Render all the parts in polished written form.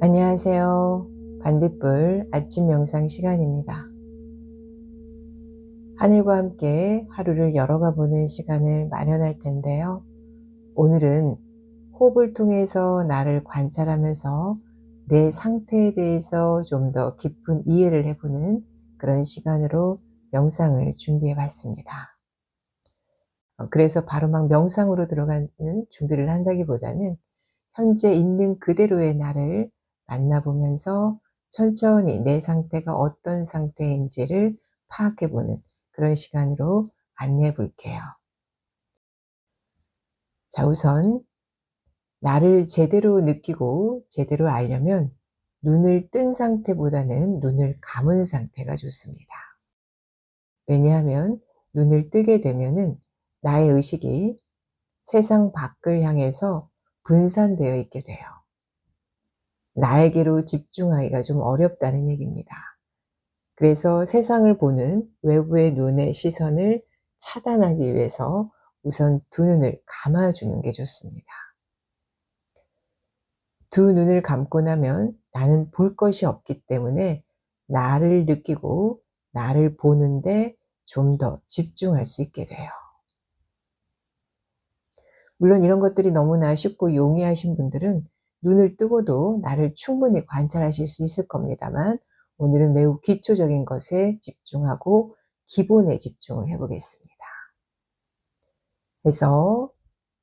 안녕하세요. 반딧불 아침 명상 시간입니다. 하늘과 함께 하루를 열어가 보는 시간을 마련할 텐데요. 오늘은 호흡을 통해서 나를 관찰하면서 내 상태에 대해서 좀 더 깊은 이해를 해보는 그런 시간으로 명상을 준비해 봤습니다. 그래서 바로 막 명상으로 들어가는 준비를 한다기보다는 현재 있는 그대로의 나를 만나보면서 천천히 내 상태가 어떤 상태인지를 파악해보는 그런 시간으로 안내해 볼게요. 자, 우선 나를 제대로 느끼고 제대로 알려면 눈을 뜬 상태보다는 눈을 감은 상태가 좋습니다. 왜냐하면 눈을 뜨게 되면은 나의 의식이 세상 밖을 향해서 분산되어 있게 돼요. 나에게로 집중하기가 좀 어렵다는 얘기입니다. 그래서 세상을 보는 외부의 눈의 시선을 차단하기 위해서 우선 두 눈을 감아주는 게 좋습니다. 두 눈을 감고 나면 나는 볼 것이 없기 때문에 나를 느끼고 나를 보는데 좀 더 집중할 수 있게 돼요. 물론 이런 것들이 너무나 쉽고 용이하신 분들은 눈을 뜨고도 나를 충분히 관찰하실 수 있을 겁니다만, 오늘은 매우 기초적인 것에 집중하고 기본에 집중을 해 보겠습니다. 그래서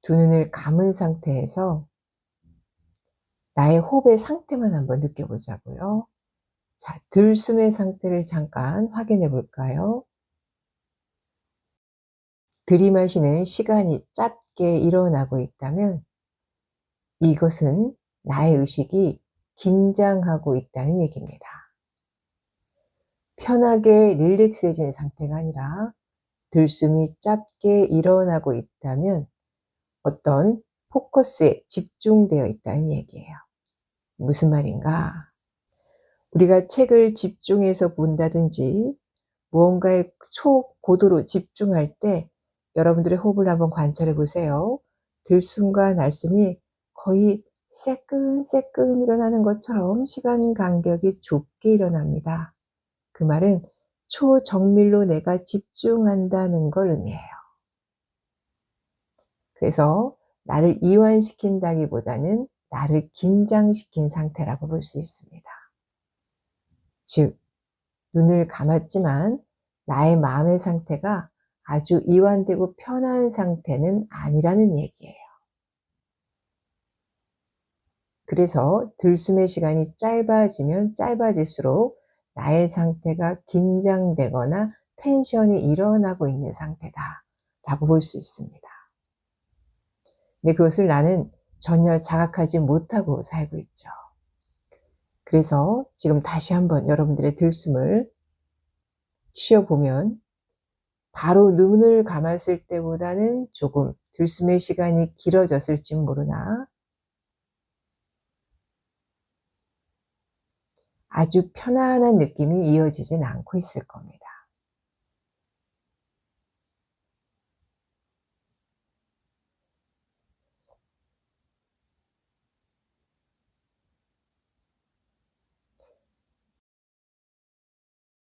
두 눈을 감은 상태에서 나의 호흡의 상태만 한번 느껴보자고요. 자, 들숨의 상태를 잠깐 확인해 볼까요? 들이마시는 시간이 짧게 일어나고 있다면 이것은 나의 의식이 긴장하고 있다는 얘기입니다. 편하게 릴렉스해진 상태가 아니라 들숨이 짧게 일어나고 있다면 어떤 포커스에 집중되어 있다는 얘기예요. 무슨 말인가? 우리가 책을 집중해서 본다든지 무언가에 초고도로 집중할 때 여러분들의 호흡을 한번 관찰해 보세요. 들숨과 날숨이 거의 새끈새끈 일어나는 것처럼 시간 간격이 좁게 일어납니다. 그 말은 초정밀로 내가 집중한다는 걸 의미해요. 그래서 나를 이완시킨다기보다는 나를 긴장시킨 상태라고 볼 수 있습니다. 즉, 눈을 감았지만 나의 마음의 상태가 아주 이완되고 편한 상태는 아니라는 얘기예요. 그래서 들숨의 시간이 짧아지면 짧아질수록 나의 상태가 긴장되거나 텐션이 일어나고 있는 상태다라고 볼 수 있습니다. 근데 그것을 나는 전혀 자각하지 못하고 살고 있죠. 그래서 지금 다시 한번 여러분들의 들숨을 쉬어보면 바로 눈을 감았을 때보다는 조금 들숨의 시간이 길어졌을지 모르나 아주 편안한 느낌이 이어지진 않고 있을 겁니다.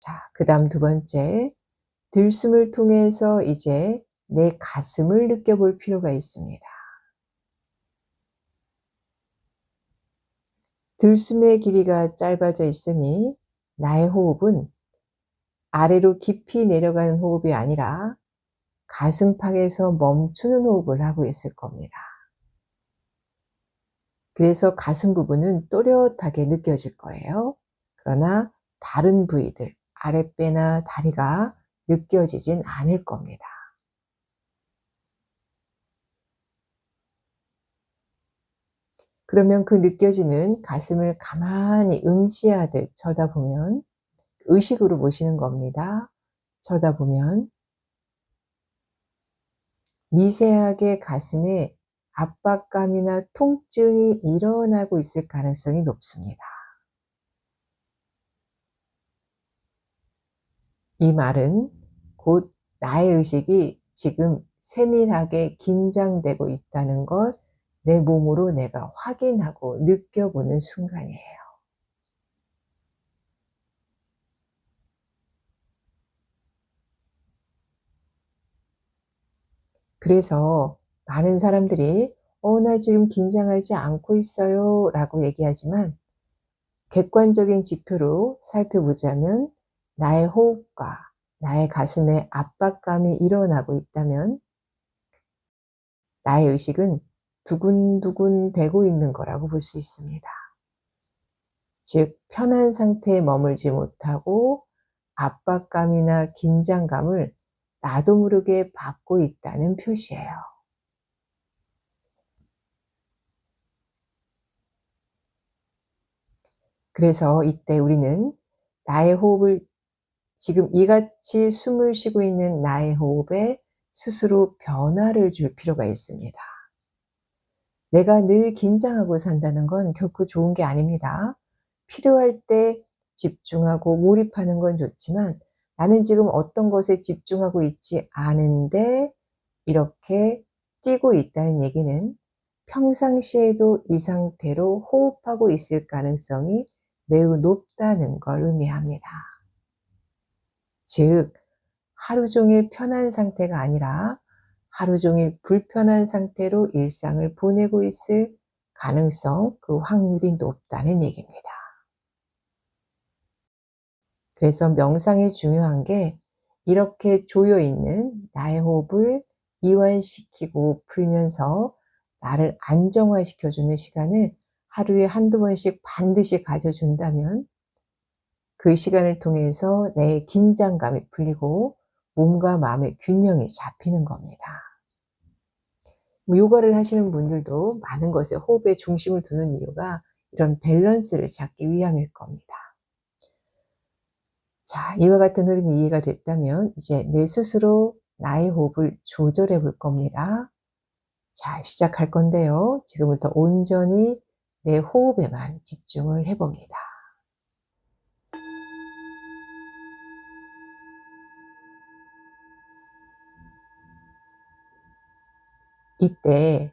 자, 그 다음 두 번째, 들숨을 통해서 이제 내 가슴을 느껴볼 필요가 있습니다. 들숨의 길이가 짧아져 있으니 나의 호흡은 아래로 깊이 내려가는 호흡이 아니라 가슴팍에서 멈추는 호흡을 하고 있을 겁니다. 그래서 가슴 부분은 또렷하게 느껴질 거예요. 그러나 다른 부위들, 아랫배나 다리가 느껴지진 않을 겁니다. 그러면 그 느껴지는 가슴을 가만히 응시하듯 쳐다보면, 의식으로 보시는 겁니다. 쳐다보면 미세하게 가슴에 압박감이나 통증이 일어나고 있을 가능성이 높습니다. 이 말은 곧 나의 의식이 지금 세밀하게 긴장되고 있다는 걸 내 몸으로 내가 확인하고 느껴보는 순간이에요. 그래서 많은 사람들이 나 지금 긴장하지 않고 있어요 라고 얘기하지만 객관적인 지표로 살펴보자면 나의 호흡과 나의 가슴에 압박감이 일어나고 있다면 나의 의식은 두근두근 되고 있는 거라고 볼 수 있습니다. 즉, 편한 상태에 머물지 못하고 압박감이나 긴장감을 나도 모르게 받고 있다는 표시예요. 그래서 이때 우리는 나의 호흡을 지금 이같이 숨을 쉬고 있는 나의 호흡에 스스로 변화를 줄 필요가 있습니다. 내가 늘 긴장하고 산다는 건 결코 좋은 게 아닙니다. 필요할 때 집중하고 몰입하는 건 좋지만 나는 지금 어떤 것에 집중하고 있지 않은데 이렇게 뛰고 있다는 얘기는 평상시에도 이 상태로 호흡하고 있을 가능성이 매우 높다는 걸 의미합니다. 즉, 하루 종일 편한 상태가 아니라 하루 종일 불편한 상태로 일상을 보내고 있을 가능성, 그 확률이 높다는 얘기입니다. 그래서 명상이 중요한 게 이렇게 조여 있는 나의 호흡을 이완시키고 풀면서 나를 안정화시켜주는 시간을 하루에 한두 번씩 반드시 가져준다면 그 시간을 통해서 내 긴장감이 풀리고 몸과 마음의 균형이 잡히는 겁니다. 요가를 하시는 분들도 많은 것에 호흡에 중심을 두는 이유가 이런 밸런스를 찾기 위함일 겁니다. 자, 이와 같은 흐름이 이해가 됐다면 이제 내 스스로 나의 호흡을 조절해 볼 겁니다. 자, 시작할 건데요. 지금부터 온전히 내 호흡에만 집중을 해 봅니다. 이때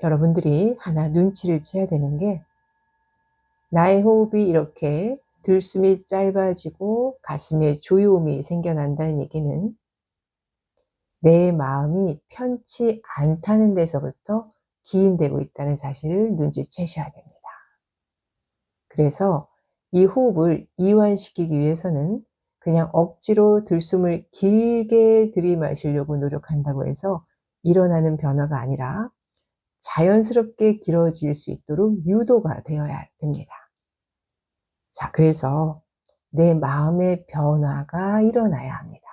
여러분들이 하나 눈치를 채야 되는 게 나의 호흡이 이렇게 들숨이 짧아지고 가슴에 조여움이 생겨난다는 얘기는 내 마음이 편치 않다는 데서부터 기인되고 있다는 사실을 눈치채셔야 됩니다. 그래서 이 호흡을 이완시키기 위해서는 그냥 억지로 들숨을 길게 들이마시려고 노력한다고 해서 일어나는 변화가 아니라 자연스럽게 길어질 수 있도록 유도가 되어야 됩니다. 자, 그래서 내 마음의 변화가 일어나야 합니다.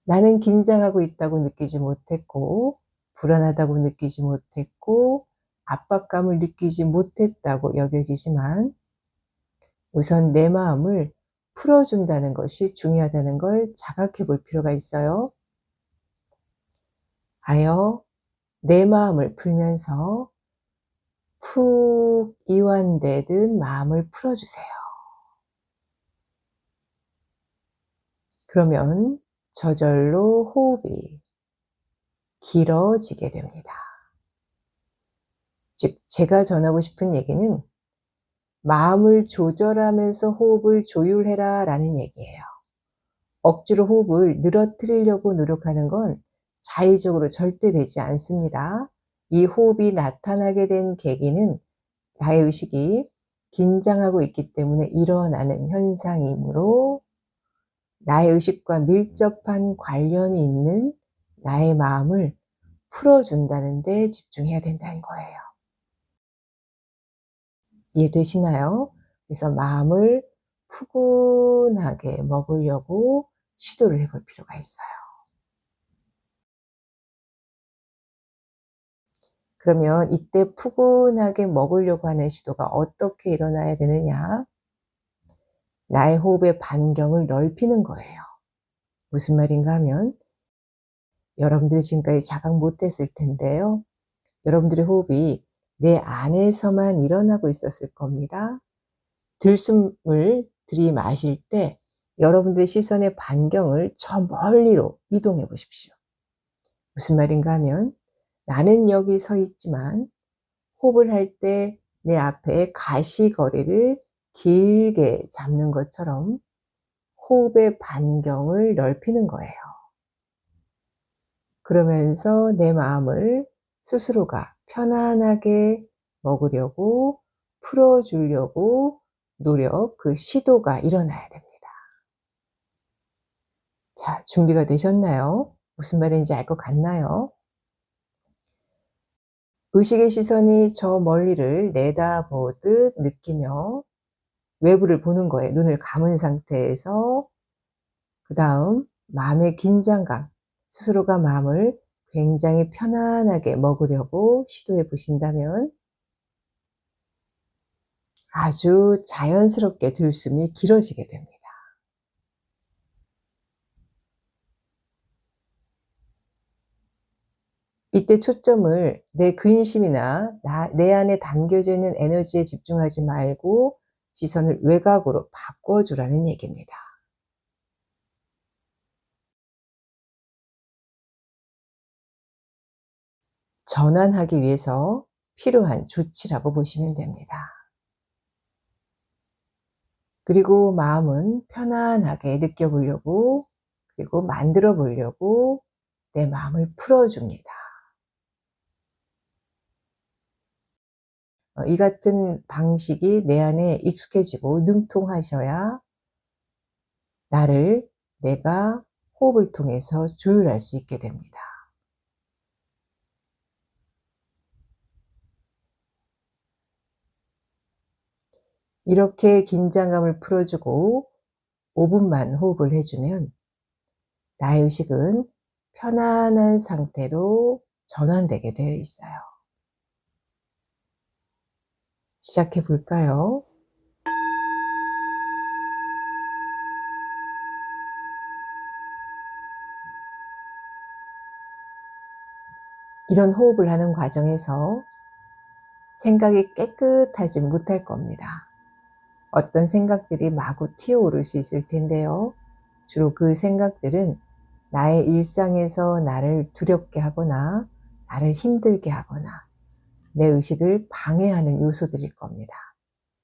나는 긴장하고 있다고 느끼지 못했고, 불안하다고 느끼지 못했고, 압박감을 느끼지 못했다고 여겨지지만 우선 내 마음을 풀어준다는 것이 중요하다는 걸 자각해 볼 필요가 있어요. 하여 내 마음을 풀면서 푹 이완되듯 마음을 풀어주세요. 그러면 저절로 호흡이 길어지게 됩니다. 즉, 제가 전하고 싶은 얘기는 마음을 조절하면서 호흡을 조율해라 라는 얘기예요. 억지로 호흡을 늘어뜨리려고 노력하는 건 자의적으로 절대 되지 않습니다. 이 호흡이 나타나게 된 계기는 나의 의식이 긴장하고 있기 때문에 일어나는 현상이므로 나의 의식과 밀접한 관련이 있는 나의 마음을 풀어준다는 데 집중해야 된다는 거예요. 이해되시나요? 그래서 마음을 푸근하게 먹으려고 시도를 해볼 필요가 있어요. 그러면 이때 푸근하게 먹으려고 하는 시도가 어떻게 일어나야 되느냐? 나의 호흡의 반경을 넓히는 거예요. 무슨 말인가 하면 여러분들이 지금까지 자각 못했을 텐데요. 여러분들의 호흡이 내 안에서만 일어나고 있었을 겁니다. 들숨을 들이마실 때 여러분들의 시선의 반경을 저 멀리로 이동해 보십시오. 무슨 말인가 하면 나는 여기 서 있지만 호흡을 할 때 내 앞에 가시거리를 길게 잡는 것처럼 호흡의 반경을 넓히는 거예요. 그러면서 내 마음을 스스로가 편안하게 먹으려고 풀어주려고 그 시도가 일어나야 됩니다. 자, 준비가 되셨나요? 무슨 말인지 알 것 같나요? 의식의 시선이 저 멀리를 내다보듯 느끼며 외부를 보는 거예요. 눈을 감은 상태에서 그다음 마음의 긴장감, 스스로가 마음을 굉장히 편안하게 먹으려고 시도해 보신다면 아주 자연스럽게 들숨이 길어지게 됩니다. 이때 초점을 내 근심이나 내 안에 담겨져 있는 에너지에 집중하지 말고 시선을 외곽으로 바꿔주라는 얘기입니다. 전환하기 위해서 필요한 조치라고 보시면 됩니다. 그리고 마음은 편안하게 느껴보려고 그리고 만들어 보려고 내 마음을 풀어줍니다. 이 같은 방식이 내 안에 익숙해지고 능통하셔야 나를 내가 호흡을 통해서 조율할 수 있게 됩니다. 이렇게 긴장감을 풀어주고 5분만 호흡을 해주면 나의 의식은 편안한 상태로 전환되게 되어 있어요. 시작해 볼까요? 이런 호흡을 하는 과정에서 생각이 깨끗하지 못할 겁니다. 어떤 생각들이 마구 튀어오를 수 있을 텐데요. 주로 그 생각들은 나의 일상에서 나를 두렵게 하거나 나를 힘들게 하거나 내 의식을 방해하는 요소들일 겁니다.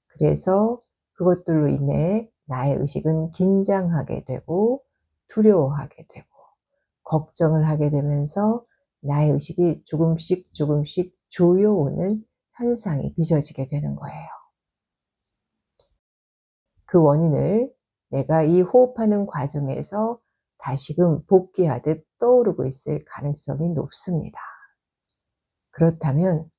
그래서 그것들로 인해 나의 의식은 긴장하게 되고 두려워하게 되고 걱정을 하게 되면서 나의 의식이 조금씩 조금씩 조여오는 현상이 빚어지게 되는 거예요. 그 원인을 내가 이 호흡하는 과정에서 다시금 복귀하듯 떠오르고 있을 가능성이 높습니다. 그렇다면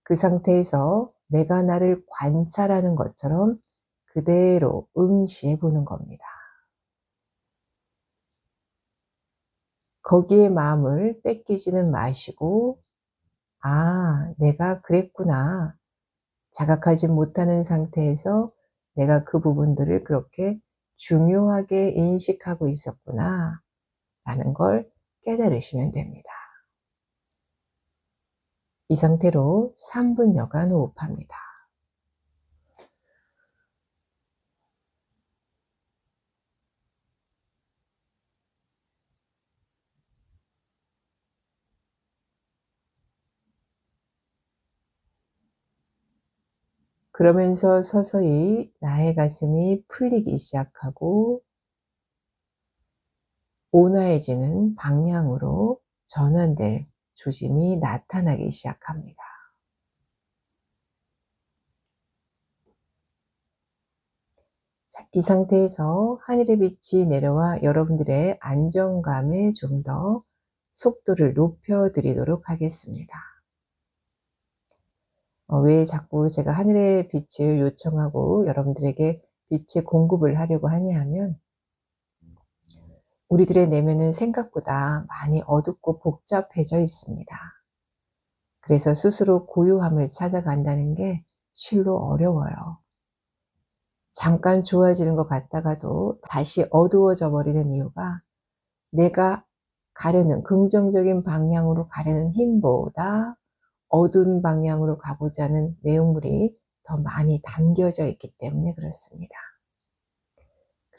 그 상태에서 내가 나를 관찰하는 것처럼 그대로 응시해 보는 겁니다. 거기에 마음을 뺏기지는 마시고, 아, 내가 그랬구나. 자각하지 못하는 상태에서 내가 그 부분들을 그렇게 중요하게 인식하고 있었구나. 라는 걸 깨달으시면 됩니다. 이 상태로 3분여간 호흡합니다. 그러면서 서서히 나의 가슴이 풀리기 시작하고 온화해지는 방향으로 전환될 조짐이 나타나기 시작합니다. 자, 이 상태에서 하늘의 빛이 내려와 여러분들의 안정감에 좀 더 속도를 높여드리도록 하겠습니다. 왜 자꾸 제가 하늘의 빛을 요청하고 여러분들에게 빛의 공급을 하려고 하냐 하면 우리들의 내면은 생각보다 많이 어둡고 복잡해져 있습니다. 그래서 스스로 고요함을 찾아간다는 게 실로 어려워요. 잠깐 좋아지는 것 같다가도 다시 어두워져 버리는 이유가 내가 가려는 긍정적인 방향으로 가려는 힘보다 어두운 방향으로 가고자 하는 내용물이 더 많이 담겨져 있기 때문에 그렇습니다.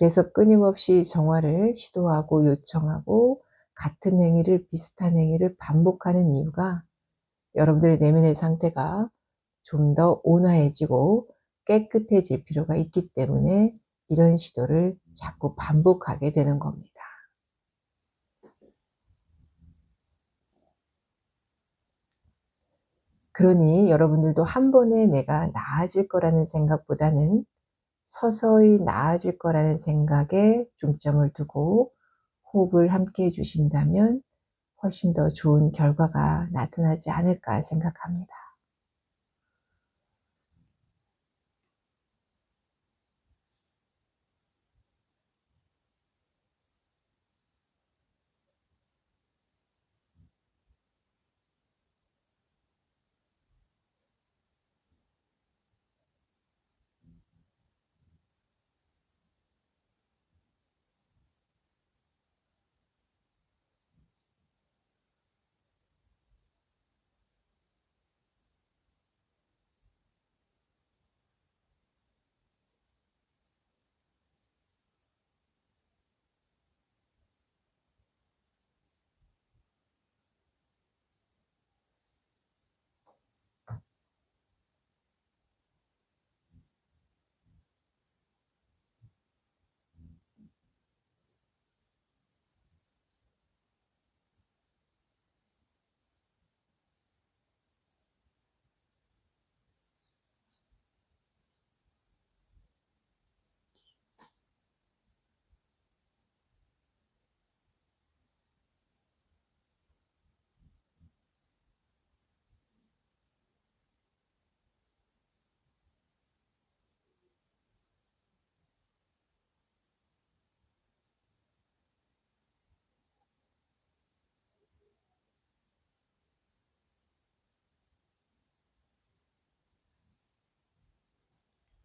그래서 끊임없이 정화를 시도하고 요청하고 같은 행위를, 비슷한 행위를 반복하는 이유가 여러분들의 내면의 상태가 좀 더 온화해지고 깨끗해질 필요가 있기 때문에 이런 시도를 자꾸 반복하게 되는 겁니다. 그러니 여러분들도 한 번에 내가 나아질 거라는 생각보다는 서서히 나아질 거라는 생각에 중점을 두고 호흡을 함께 해 주신다면 훨씬 더 좋은 결과가 나타나지 않을까 생각합니다.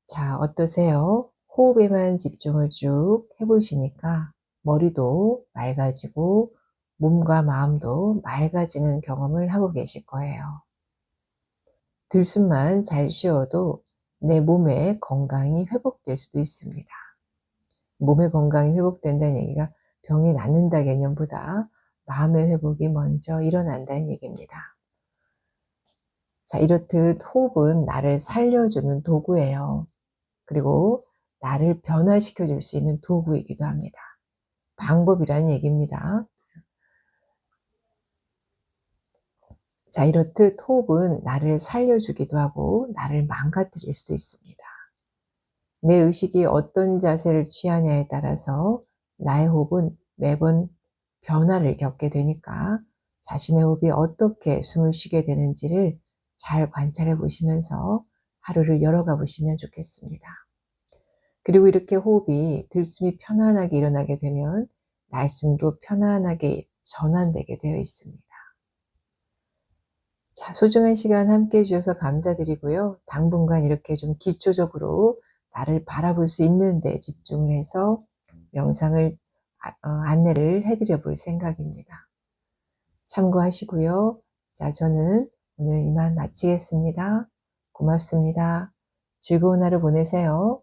자, 어떠세요? 호흡에만 집중을 쭉 해보시니까 머리도 맑아지고 몸과 마음도 맑아지는 경험을 하고 계실 거예요. 들숨만 잘 쉬어도 내 몸의 건강이 회복될 수도 있습니다. 몸의 건강이 회복된다는 얘기가 병이 낫는다 개념보다 마음의 회복이 먼저 일어난다는 얘기입니다. 자, 이렇듯 호흡은 나를 살려주는 도구예요. 그리고 나를 변화시켜 줄 수 있는 도구이기도 합니다. 방법이라는 얘기입니다. 자, 이렇듯 호흡은 나를 살려주기도 하고 나를 망가뜨릴 수도 있습니다. 내 의식이 어떤 자세를 취하냐에 따라서 나의 호흡은 매번 변화를 겪게 되니까 자신의 호흡이 어떻게 숨을 쉬게 되는지를 잘 관찰해 보시면서 하루를 열어가 보시면 좋겠습니다. 그리고 이렇게 호흡이 들숨이 편안하게 일어나게 되면 날숨도 편안하게 전환되게 되어 있습니다. 자, 소중한 시간 함께 해 주셔서 감사드리고요. 당분간 이렇게 좀 기초적으로 나를 바라볼 수 있는 데 집중을 해서 명상을 안내를 해 드려 볼 생각입니다. 참고하시고요. 자, 저는 오늘 이만 마치겠습니다. 고맙습니다. 즐거운 하루 보내세요.